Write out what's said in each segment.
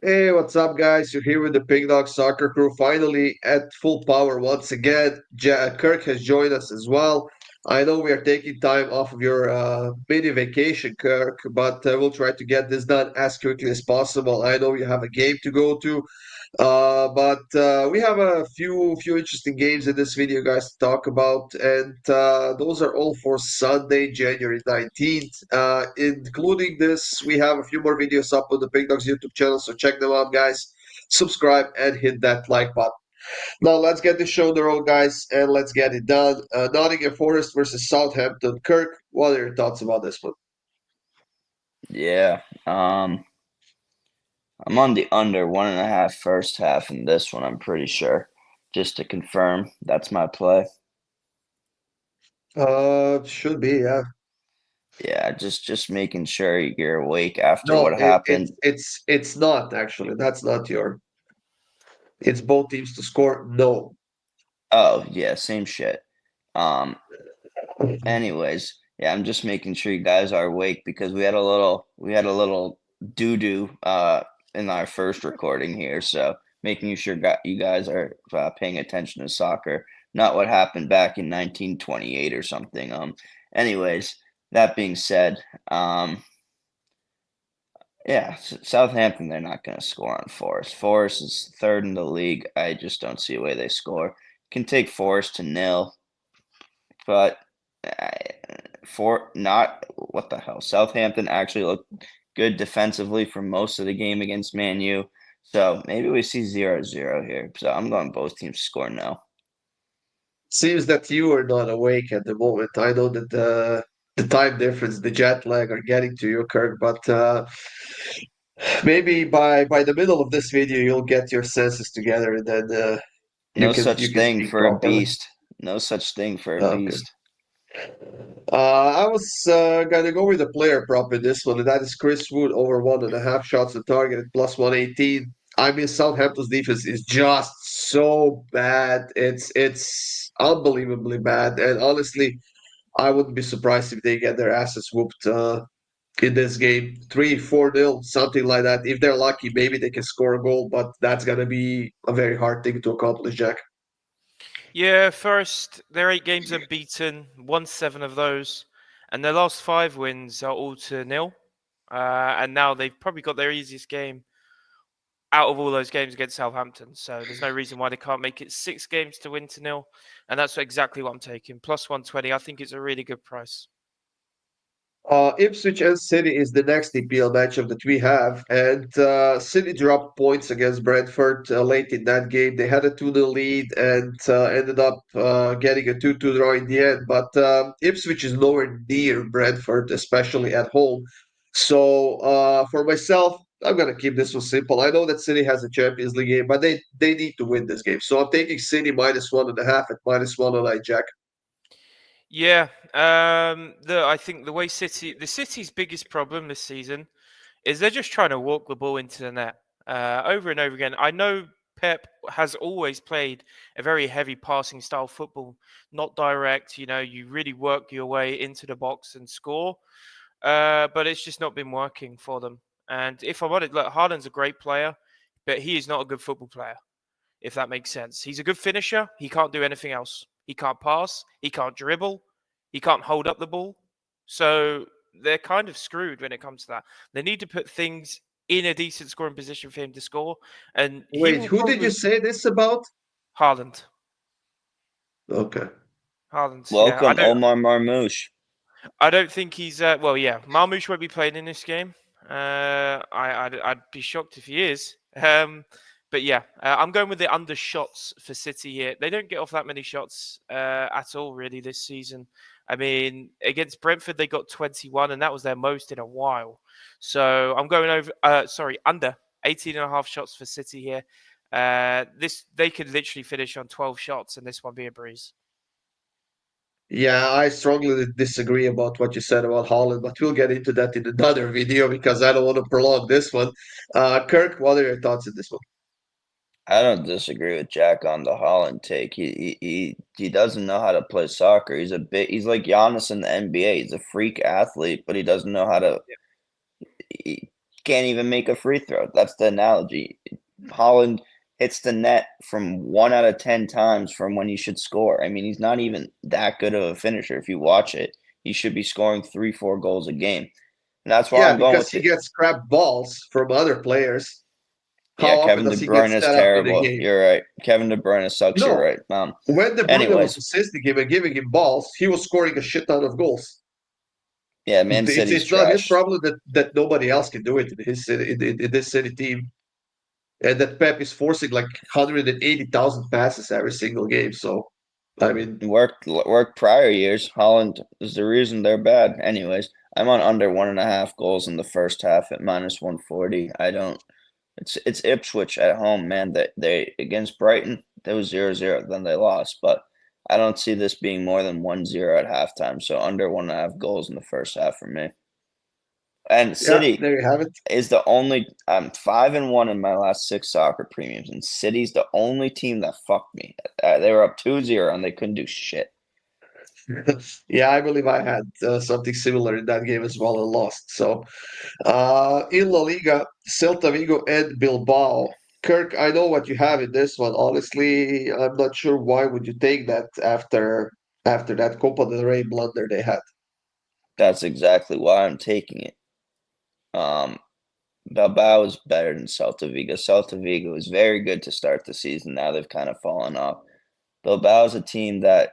Hey, what's up, guys? You're here with the Pick Dawgz soccer crew, finally at full power once again. Kirk has joined us as well. I know we are taking time off of your mini vacation, Kirk, but we'll try to get this done as quickly as possible. I know you have a game to go to, but we have a few interesting games in this video, guys, to talk about, and those are all for Sunday, January 19th. Including this, we have a few more videos up on the Big Dogs YouTube channel, so check them out, guys. Subscribe and hit that like button. Now let's get the show on the road, guys, and let's get it done. Nottingham Forest versus Southampton. Kirk, what are your thoughts about this one? Yeah, I'm on the under 1.5 first half in this one, I'm pretty sure. Just to confirm, that's my play. Should be, yeah. Yeah, just making sure you're awake after No, what happened. it's not actually. That's not your. It's both teams to score. No. Oh, yeah, same shit. Um, anyways, yeah, I'm just making sure you guys are awake because we had a little doo-doo in our first recording here, so making sure you guys are paying attention to soccer, not what happened back in 1928 or something. Anyways, that being said, yeah, Southampton, they're not going to score on Forest. Forest is third in the league. I just don't see a way they score. Can take Forest to nil, but I, for not what the hell. Southampton actually looked good defensively for most of the game against Man U. So maybe we see 0-0 here. So I'm going both teams to score now. Seems that you are not awake at the moment. I know that the time difference, the jet lag are getting to you, Kirk, but maybe by the middle of this video you'll get your senses together and then No you such can thing speak for a properly. beast. No such thing for a Okay. beast. I was gonna go with a player prop in this one, and that is Chris Wood over 1.5 shots on target at plus 118. I mean, Southampton's defense is just so bad. It's unbelievably bad, and honestly, I wouldn't be surprised if they get their asses whooped in this game, 3-4 nil, something like that. If they're lucky, maybe they can score a goal, but that's gonna be a very hard thing to accomplish, Jack. Yeah, first, their 8 games unbeaten, won 7 of those, and their last 5 wins are all to nil. And now they've probably got their easiest game out of all those games against Southampton. So there's no reason why they can't make it 6 games to win to nil. And that's exactly what I'm taking. Plus 120. I think it's a really good price. Ipswich and City is the next EPL matchup that we have, and City dropped points against Brentford late in that game. They had a 2-0 lead and ended up getting a 2-2 draw in the end. But Ipswich is nowhere near Brentford, especially at home. So for myself, I'm gonna keep this one simple. I know that City has a Champions League game, but they need to win this game. So I'm taking City minus 1.5 at minus 109, Jack. Yeah, I think the City's biggest problem this season is they're just trying to walk the ball into the net over and over again. I know Pep has always played a very heavy passing style football, not direct. You know, you really work your way into the box and score, but it's just not been working for them. And if I'm honest, look, Haaland's a great player, but he is not a good football player. If that makes sense, he's a good finisher. He can't do anything else. He can't pass. He can't dribble. He can't hold up the ball. So they're kind of screwed when it comes to that. They need to put things in a decent scoring position for him to score, and he Wait, will who did you probably say this about? Haaland. Okay. Haaland. Yeah, Welcome, Omar Marmoush. I don't think he's. Well, yeah, Marmoush won't be playing in this game. I'd be shocked if he is. But yeah, I'm going with the under shots for City here. They don't get off that many shots at all, really, this season. I mean, against Brentford, they got 21, and that was their most in a while. So I'm going under 18.5 shots for City here. This They could literally finish on 12 shots, and this one be a breeze. Yeah, I strongly disagree about what you said about Holland, but we'll get into that in another video because I don't want to prolong this one. Kirk, what are your thoughts on this one? I don't disagree with Jack on the Holland take. He doesn't know how to play soccer. He's like Giannis in the NBA. He's a freak athlete, but he doesn't know how to. can't even make a free throw. That's the analogy. Holland hits the net from 1 out of 10 times from when he should score. I mean, he's not even that good of a finisher. If you watch it, he should be scoring 3-4 goals a game. And that's why Yeah, I'm going because with he the gets crap balls from other players. yeah. How often Kevin De does he get Bruyne is set up in a terrible. game? You're right. Kevin De Bruyne sucks. You're No, right. when De Bruyne was Anyways, assisting him and giving him balls, he was scoring a shit ton of goals. yeah, Man It's City's it's not his trash. problem that nobody else can do it in his city in this city team, and that Pep is forcing like 180,000 passes every single game. So, I mean, Worked prior years. Holland is the reason they're bad. Anyways, I'm on under 1.5 goals in the first half at -140. I don't. It's Ipswich at home, man. That they against Brighton, it was 0-0. Then they lost, but I don't see this being more than 1-0 at halftime. So under 1.5 goals in the first half for me. And yeah, City there you have it. is the only. I'm 5-1 in my last 6 soccer premiums, and City's the only team that fucked me. They were up 2-0 and they couldn't do shit. Yeah, I believe I had something similar in that game as well and lost. So, in La Liga, Celta Vigo and Bilbao. Kirk, I know what you have in this one. Honestly, I'm not sure why would you take that after that Copa del Rey blunder they had. That's exactly why I'm taking it. Um, Bilbao is better than Celta Vigo. Celta Vigo was very good to start the season. Now they've kind of fallen off. Bilbao is a team that,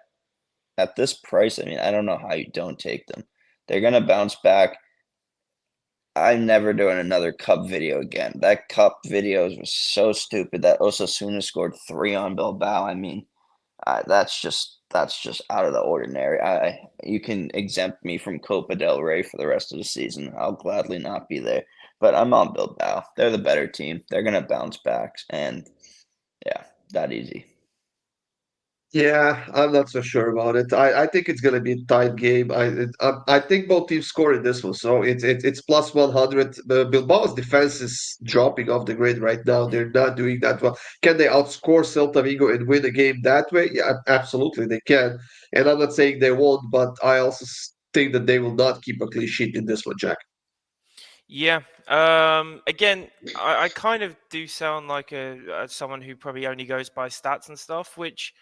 at this price, I mean, I don't know how you don't take them. They're gonna bounce back. I'm never doing another cup video again. That cup videos was so stupid that Osasuna scored 3 on Bilbao. I mean, that's just out of the ordinary. You can exempt me from Copa del Rey for the rest of the season. I'll gladly not be there. But I'm on Bilbao. They're the better team. They're gonna bounce back, and yeah, that easy. Yeah, I'm not so sure about it. I think it's going to be a tight game. I think both teams score in this one, so it's plus 100. The Bilbao's defense is dropping off the grid right now. They're not doing that well. Can they outscore Celta Vigo and win a game that way? Yeah, absolutely they can. And I'm not saying they won't, but I also think that they will not keep a clean sheet in this one, Jack. Yeah. Again, I kind of do sound like a someone who probably only goes by stats and stuff, which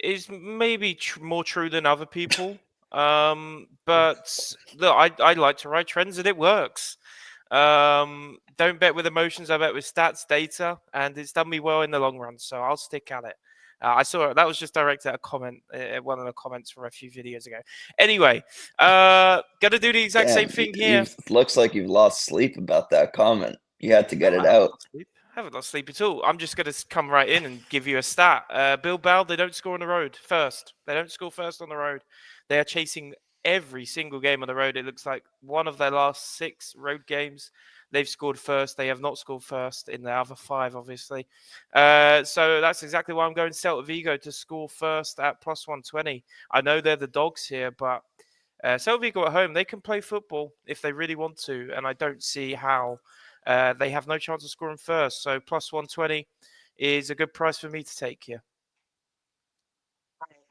is maybe more true than other people. But look, I like to ride trends and it works. Don't bet with emotions. I bet with stats, data, and it's done me well in the long run. So I'll stick at it. I saw that was just directed at a comment, one of the comments from a few videos ago. Anyway, gonna do the exact same Damn, thing you here. looks like you've lost sleep about that comment. You had to No, get it I haven't out. lost sleep. I haven't lost sleep at all. I'm just going to come right in and give you a stat. Bilbao, they don't score on the road first. They don't score first on the road. They are chasing every single game on the road. It looks like one of their last 6 road games, they've scored first. They have not scored first in the other 5, obviously. So that's exactly why I'm going Celta Vigo to score first at plus 120. I know they're the dogs here, but Celta Vigo at home, they can play football if they really want to, and I don't see how they have no chance of scoring first. So plus 120 is a good price for me to take here.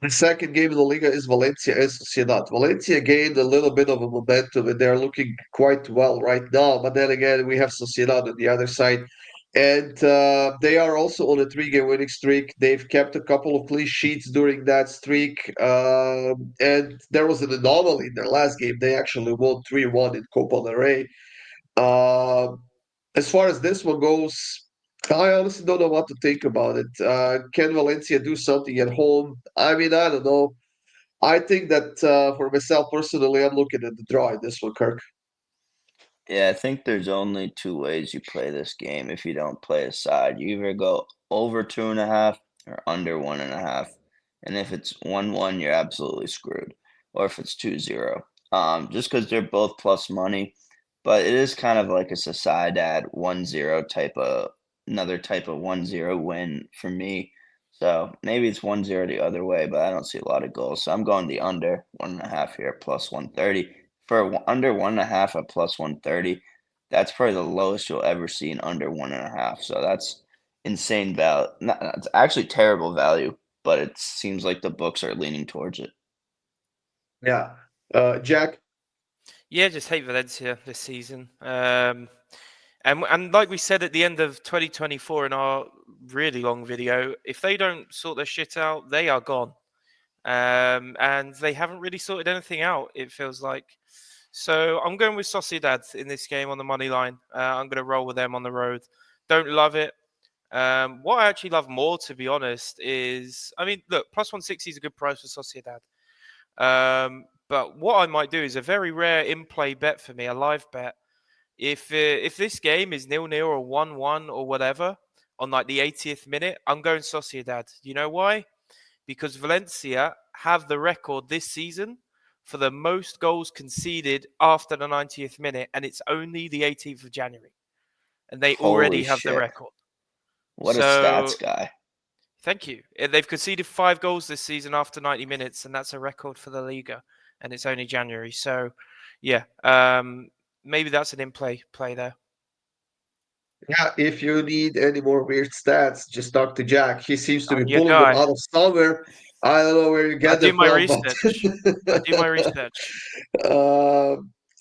The second game in the Liga is Valencia and Sociedad. Valencia gained a little bit of a momentum and they're looking quite well right now. But then again, we have Sociedad on the other side. And they are also on a 3-game winning streak. They've kept a couple of clean sheets during that streak. And there was an anomaly in their last game. They actually won 3-1 in Copa del Rey. Um, as far as this one goes, I honestly don't know what to think about it. Can Valencia do something at home? I mean, I don't know. I think that for myself personally, I'm looking at the draw in this one, Kirk. Yeah, I think there's only 2 ways you play this game if you don't play a side. You either go over 2.5 or under 1.5. And if it's 1-1, you're absolutely screwed. Or if it's 2-0. Just because they're both plus money. But it is kind of like a Sociedad 1-0 type of another type of 1-0 win for me. So maybe it's 1-0 the other way, but I don't see a lot of goals. So I'm going the under 1.5 here, plus 130 for under 1.5 at plus 130. That's probably the lowest you'll ever see in under 1.5. So that's insane value. It's actually terrible value, but it seems like the books are leaning towards it. Yeah. Jack? Yeah, just hate Valencia this season. And like we said at the end of 2024 in our really long video, if they don't sort their shit out, they are gone. And they haven't really sorted anything out, it feels like. So I'm going with Sociedad in this game on the money line. I'm going to roll with them on the road. Don't love it. What I actually love more, to be honest, is, I mean, look, plus 160 is a good price for Sociedad. But what I might do is a very rare in-play bet for me, a live bet. If this game is 0-0 or 1-1 or whatever on like the 80th minute, I'm going Sociedad. You know why? Because Valencia have the record this season for the most goals conceded after the 90th minute, and it's only the 18th of January, and they already Holy have the shit. record. What a So, stats guy. thank you. They've conceded 5 goals this season after 90 minutes, and that's a record for the Liga, and it's only January. So, yeah, maybe that's an in-play play there. Yeah, if you need any more weird stats, just talk to Jack. He seems to I'm be your pulling them guy. out of somewhere. I don't know where you I get do them my from, research. I do my but research. uh,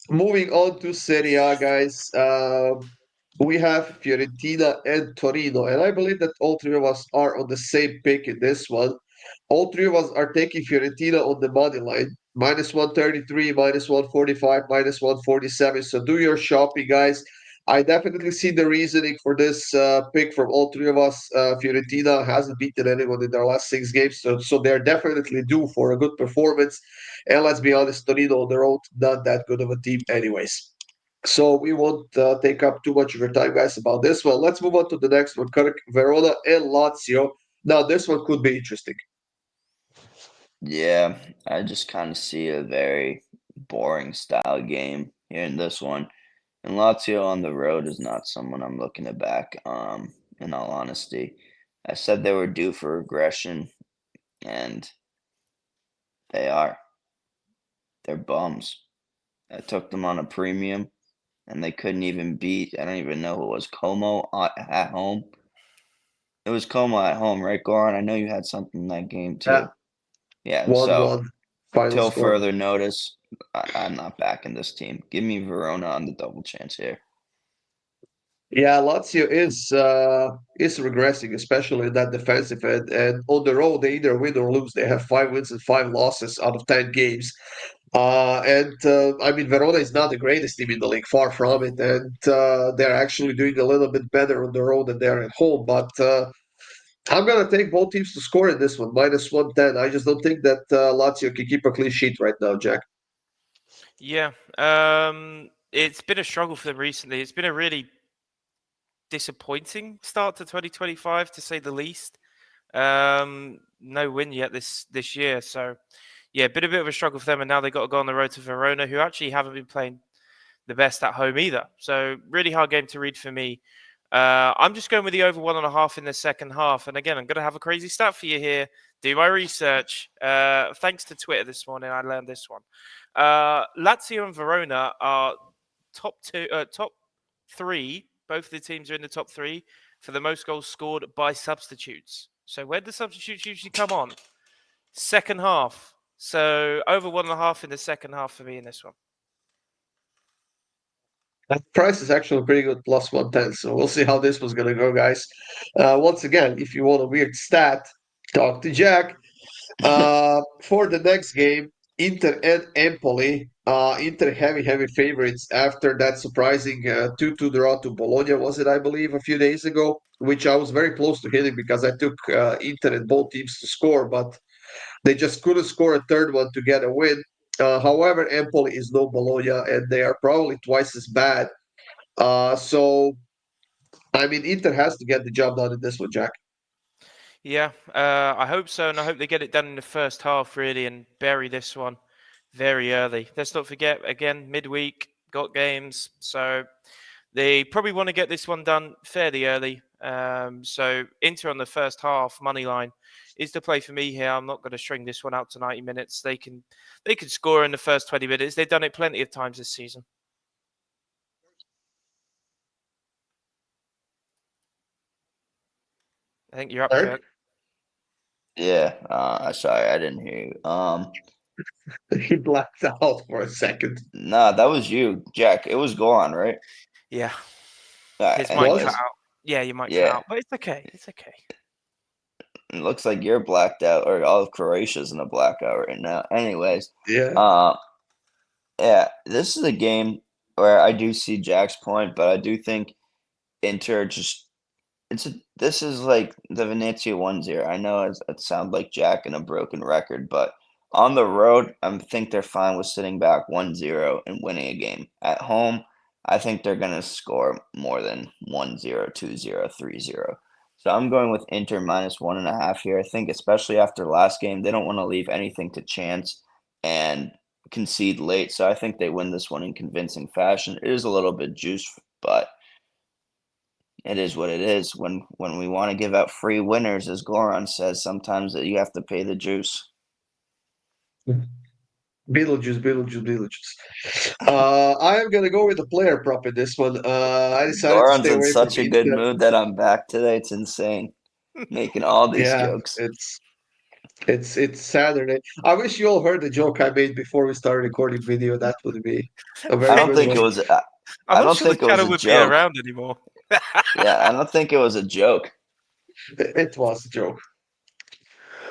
moving on to Serie A, guys. We have Fiorentina and Torino, and I believe that all three of us are on the same pick in this one. All three of us are taking Fiorentina on the money line, minus 133, minus 145, minus 147. So do your shopping, guys. I definitely see the reasoning for this pick from all three of us. Fiorentina hasn't beaten anyone in their last 6 games, so they're definitely due for a good performance. And let's be honest, Torino on the road, not that good of a team, anyways. So we won't take up too much of your time, guys, about this one. Let's move on to the next one. Kirk, Verona and Lazio. Now, this one could be interesting. Yeah, I just kind of see a very boring style game here in this one. And Lazio on the road is not someone I'm looking to back, in all honesty. I said they were due for regression, and they are. They're bums. I took them on a premium, and they couldn't even beat, I don't even know who it was, Como at home. It was Como at home, right, Goran? I know you had something in that game Yeah, too. Yeah, so 1-1 final till score. further notice, I'm not backing this team. Give me Verona on the double chance here. Yeah, Lazio is regressing, especially in that defensive end. And on the road, they either win or lose. They have 5 wins and 5 losses out of 10 games. I mean, Verona is not the greatest team in the league, far from it. And they're actually doing a little bit better on the road than they're at home. But I'm gonna take both teams to score in this one, minus 110. I just don't think that Lazio can keep a clean sheet right now, Jack. Yeah, it's been a struggle for them recently. It's been a really disappointing start to 2025, to say the least. No win yet this year, so yeah, been a bit of a struggle for them. And now they got to go on the road to Verona, who actually haven't been playing the best at home either. So really hard game to read for me. I'm just going with the over 1.5 in the second half. And again, I'm going to have a crazy stat for you here. Do my research. Thanks to Twitter this morning, I learned this one. Lazio and Verona are top three. Both of the teams are in the top 3 for the most goals scored by substitutes. So where do substitutes usually come on? Second half. So over 1.5 in the second half for me in this one. That price is actually pretty good, plus 110. So we'll see how this one's going to go, guys. Once again, if you want a weird stat, talk to Jack. For the next game, Inter and Empoli. Inter heavy favorites after that surprising 2-2 draw to Bologna, was it, I believe, a few days ago, which I was very close to hitting because I took Inter and both teams to score, but they just couldn't score a third one to get a win. However, Empoli is no Bologna, and they are probably twice as bad. So, I mean, Inter has to get the job done in this one, Jack. Yeah, I hope so, and I hope they get it done in the first half, really, and bury this one very early. Let's not forget, again, midweek, got games, so they probably want to get this one done fairly early. So Inter on the first half, money line, is the play for me here. I'm not going to string this one out to 90 minutes. They can score in the first 20 minutes. They've done it plenty of times this season. I think you're up, Third? Kirk. Yeah, sorry, I didn't hear you. He blacked out for a second. Nah, that was you, Jack. It was Goran, right? Yeah. His And mic Was cut it? out. Yeah, you might cut yeah, out, but it's okay. It's okay. it looks like you're blacked out, or all of Croatia's in a blackout right now. Anyways, Yeah. uh, yeah, this is a game where I do see Jack's point, but I do think Inter just this is like the Venezia 1-0. I know it sounds like Jack and a broken record, but on the road, I think they're fine with sitting back 1-0 and winning a game. At home, I think they're going to score more than 1-0, 2-0, 3-0. So I'm going with Inter minus 1.5 here. I think especially after last game, they don't want to leave anything to chance and concede late. So I think they win this one in convincing fashion. It is a little bit juice, but it is what it is. When we want to give out free winners, as Goran says, sometimes that you have to pay the juice. Beetlejuice, Beetlejuice, Beetlejuice. I am gonna go with the player prop in this one. I decided to Goran's stay in away from such a good Inter. mood that I'm back today. It's insane. Making all these Yeah, jokes. it's Saturday. I wish you all heard the joke I made before we started recording video. That would be a I very don't good think it one. was. I'm I not don't sure the think it was channel a would be joke. around anymore. Yeah, I don't think it was a joke. It was a joke.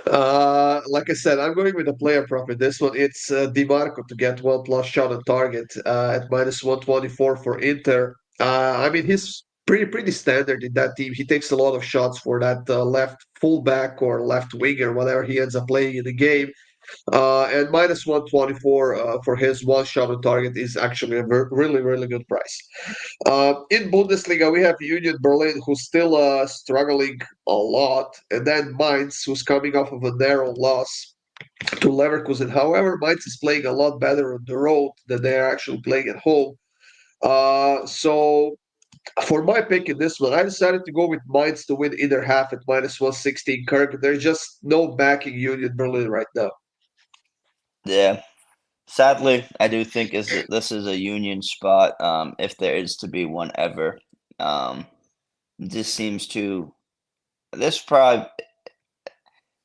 Like I said, I'm going with the player prop in this one. It's DiMarco to get 1+ shot on target at minus 124 for Inter. I mean, he's pretty standard in that team. He takes a lot of shots for that left fullback or left winger, whatever he ends up playing in the game. And minus 124 for his one shot on target is actually a really good price. In Bundesliga, we have Union Berlin, who's still struggling a lot, and then Mainz, who's coming off of a narrow loss to Leverkusen. However, Mainz is playing a lot better on the road than they are actually playing at home. So for my pick in this one, I decided to go with Mainz to win either half at minus 116. Kirk, there's just no backing Union Berlin right now. Yeah. Sadly, I do think this is a union spot. If there is to be one ever, um, this seems to this probably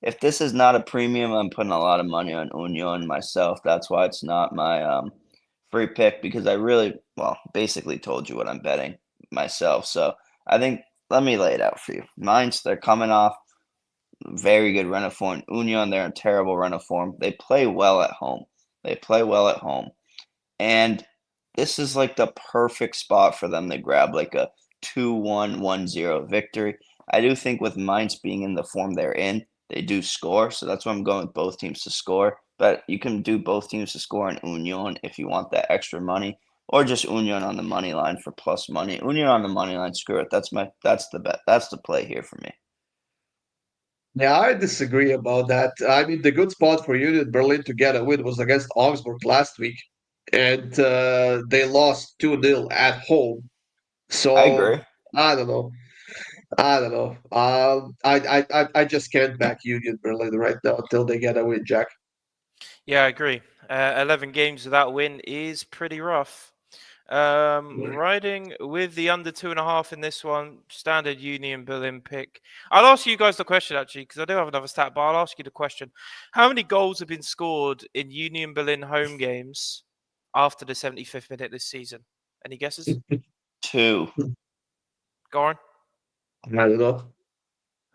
if this is not a premium, I'm putting a lot of money on Union myself. That's why it's not my free pick because I really, well, basically told you what I'm betting myself. So I think let me lay it out for you. Mainz, they're coming off very good run of form. Union, they're in terrible run of form. They play well at home. They play well at home. And this is like the perfect spot for them to grab like a 2-1, 1-0 victory. I do think with Mainz being in the form they're in, they do score. So that's why I'm going with both teams to score. But you can do both teams to score in Union if you want that extra money, or just Union on the money line for plus money. Union on the money line, screw it. That's the bet. That's the play here for me. Yeah, I disagree about that. I mean, the good spot for Union Berlin to get a win was against Augsburg last week, and they lost 2-0 at home. I So agree. I don't know. I don't know. I just can't back Union Berlin right now until they get a win, Jack. Yeah, I agree. 11 games without a win is pretty rough. Riding with the under 2.5 in this one, standard Union Berlin pick. I'll ask you guys the question actually, because I do have another stat, but I'll ask you the question. How many goals have been scored in Union Berlin home games after the 75th minute this season? Any guesses? 2. Go on. I don't know.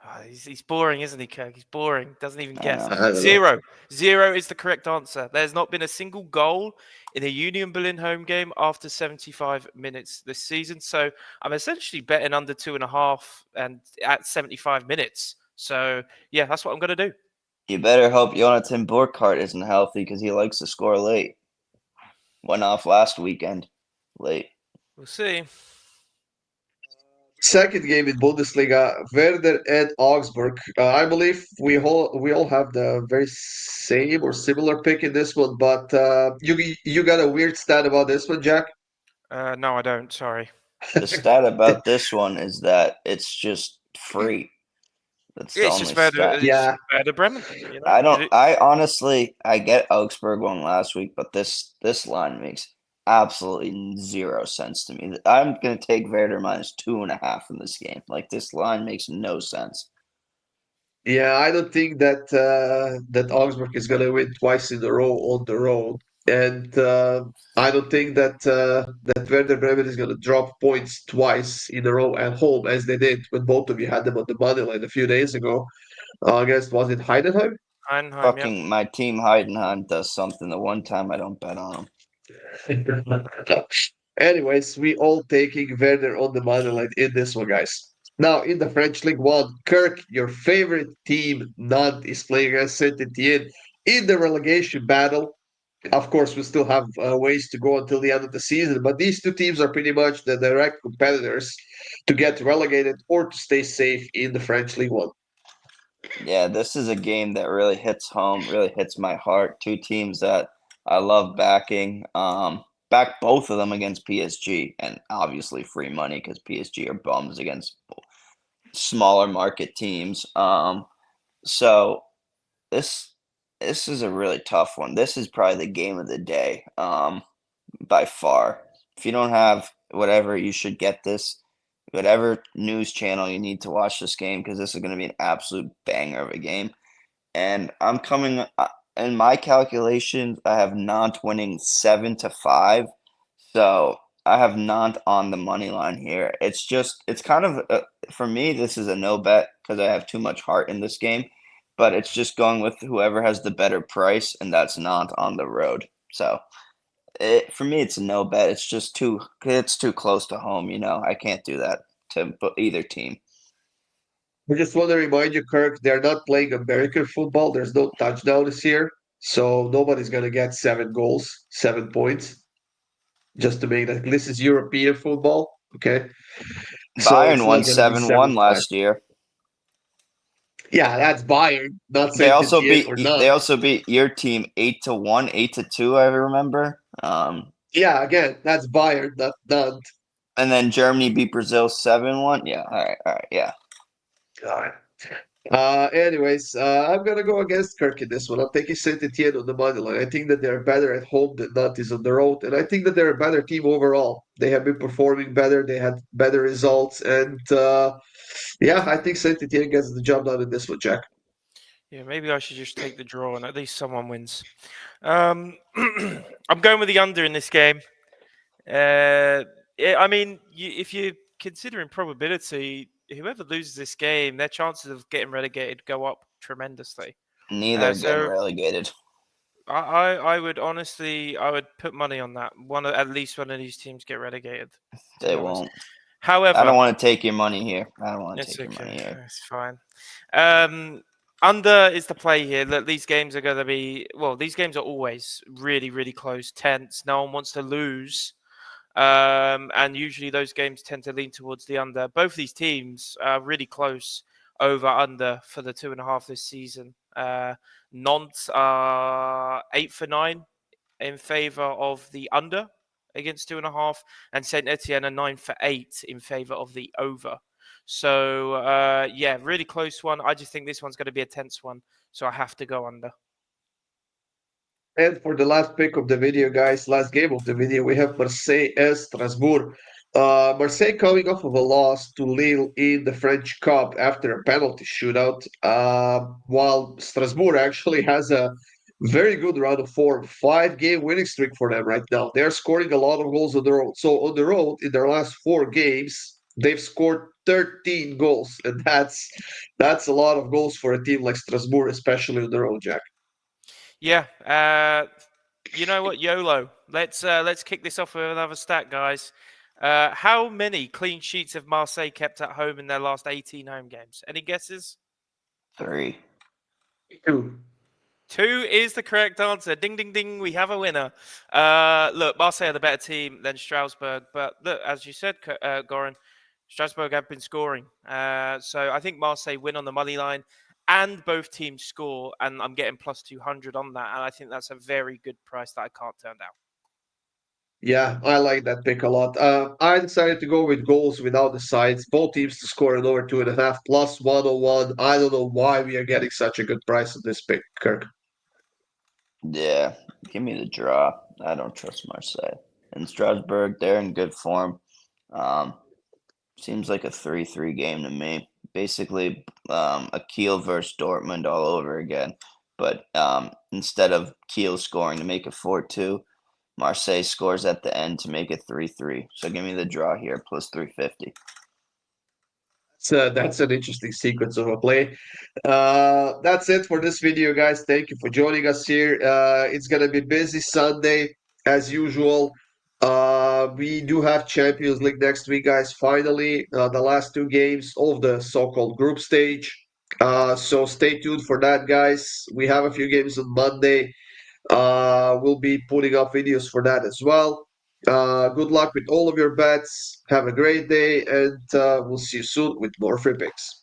Oh, he's boring, isn't he, Kirk? He's boring. Doesn't even I guess. know. I don't know. Zero. Zero is the correct answer. There's not been a single goal in a Union Berlin home game after 75 minutes this season. So I'm essentially betting under 2.5 and at 75 minutes. So yeah, that's what I'm going to do. You better hope Jonathan Burkhardt isn't healthy because he likes to score late. Went off last weekend late. We'll see. Second game in Bundesliga, Werder and Augsburg. I believe we all have the very same or similar pick in this one, but you got a weird stat about this one, Jack. No, I don't. Sorry. The stat about this one is that it's just free. That's Yeah, the it's just only stat. Yeah, Werder Bremen. You know, I don't. I honestly, I get Augsburg won last week, but this line makes absolutely zero sense to me. I'm gonna take Werder minus 2.5 in this game. Like this line makes no sense. yeah. I don't think that Augsburg is gonna win twice in a row on the road. And I don't think that Werder Bremen is going to drop points twice in a row at home as they did when both of you had them on the money line a few days ago against, was it Heidenheim? Heidenheim, yep. Fucking my team Heidenheim does something the one time I don't bet on them. Anyways, we all taking Werder on the money line in this one, guys. Now in the French League One, Kirk, your favorite team, Nantes, is playing against Saint Etienne in the relegation battle. Of course, we still have ways to go until the end of the season, but these two teams are pretty much the direct competitors to get relegated or to stay safe in the French League One. Yeah, this is a game that really hits home, really hits my heart. Two teams that I love backing. Back both of them against PSG, and obviously free money because PSG are bums against smaller market teams. So this this is a really tough one. This is probably the game of the day, by far. If you don't have whatever, you should get this. Whatever news channel you need to watch this game because this is going to be an absolute banger of a game. And I'm coming in my calculations. I have Nantes winning 7-5, so I have Nantes on the money line here. It's kind of for me. This is a no bet because I have too much heart in this game. But it's just going with whoever has the better price, and that's Nantes on the road. So for me, it's a no bet. It's too close to home. I can't do that to either team. I just want to remind you, Kirk, they're not playing American football. There's no touchdown this year, so nobody's going to get 7 goals, 7 points. Just to make that, this is European football, okay? So it's Bayern won not going to be 7-1 7-5. last year. Yeah, that's Bayern, not They Saint also Etienne beat or they not. also beat your team 8-1, 8-2. I remember. Yeah, again, that's Bayern, not. And then Germany beat Brazil 7-1. Yeah. All right. Yeah. God. Anyways, I'm gonna go against Kirk in this one. I'm taking Saint Etienne on the money line. I think that they're better at home than Nantes on the road, and I think that they're a better team overall. They have been performing better. They had better results, and yeah, I think Saint Etienne gets the job done in this one, Jack. Yeah, maybe I should just take the draw and at least someone wins. I'm going with the under in this game. I mean, if you're considering probability, whoever loses this game, their chances of getting relegated go up tremendously. Neither getting So relegated. I would honestly, I would put money on that. At least one of these teams get relegated. To They be honest. won't. I don't However, want to take your money here. I don't want to it's take your okay. money here. It's fine. Under is the play here. Look, these games are going to be these games are always really, really close, tense. No one wants to lose. And usually those games tend to lean towards the under. Both these teams are really close over under for the 2.5 this season. Nantes are 8 for 9 in favour of the under against 2.5, and Saint Etienne are 9 for 8 in favour of the over. So yeah, really close one. I just think this one's going to be a tense one, so I have to go under. And for the last pick of the video, guys, last game of the video, we have Marseille and Strasbourg. Marseille coming off of a loss to Lille in the French Cup after a penalty shootout, while Strasbourg actually has a very good run of form, 5-game winning streak for them right now. They're scoring a lot of goals on the road. So on the road, in their last 4 games, they've scored 13 goals, and that's a lot of goals for a team like Strasbourg, especially on the road, Jack. Yeah, you know what, YOLO. Let's kick this off with another stat, guys. How many clean sheets have Marseille kept at home in their last 18 home games? Any guesses? 3. 2. 2 is the correct answer. Ding, ding, ding. We have a winner. Look, Marseille are the better team than Strasbourg, but look, as you said, Goran, Strasbourg have been scoring. So I think Marseille win on the money line, and both teams score, and I'm getting plus 200 on that, and I think that's a very good price that I can't turn down. Yeah, I like that pick a lot. I decided to go with goals without the sides. Both teams to score an over 2.5 plus 101. I don't know why we are getting such a good price on this pick, Kirk. Yeah, give me the draw. I don't trust Marseille. And Strasbourg, they're in good form. Seems like a 3-3 game to me. Basically, a Kiel versus Dortmund all over again. but instead of Kiel scoring to make it 4-2, Marseille scores at the end to make it 3-3. So give me the draw here, plus 350. So that's an interesting sequence of a play. That's it for this video, guys. Thank you for joining us here. It's gonna be busy Sunday as usual. We do have Champions League next week, guys. Finally, the last two games of the so-called group stage. So stay tuned for that, guys. We have a few games on Monday. We'll be putting up videos for that as well. Good luck with all of your bets. Have a great day, and we'll see you soon with more free picks.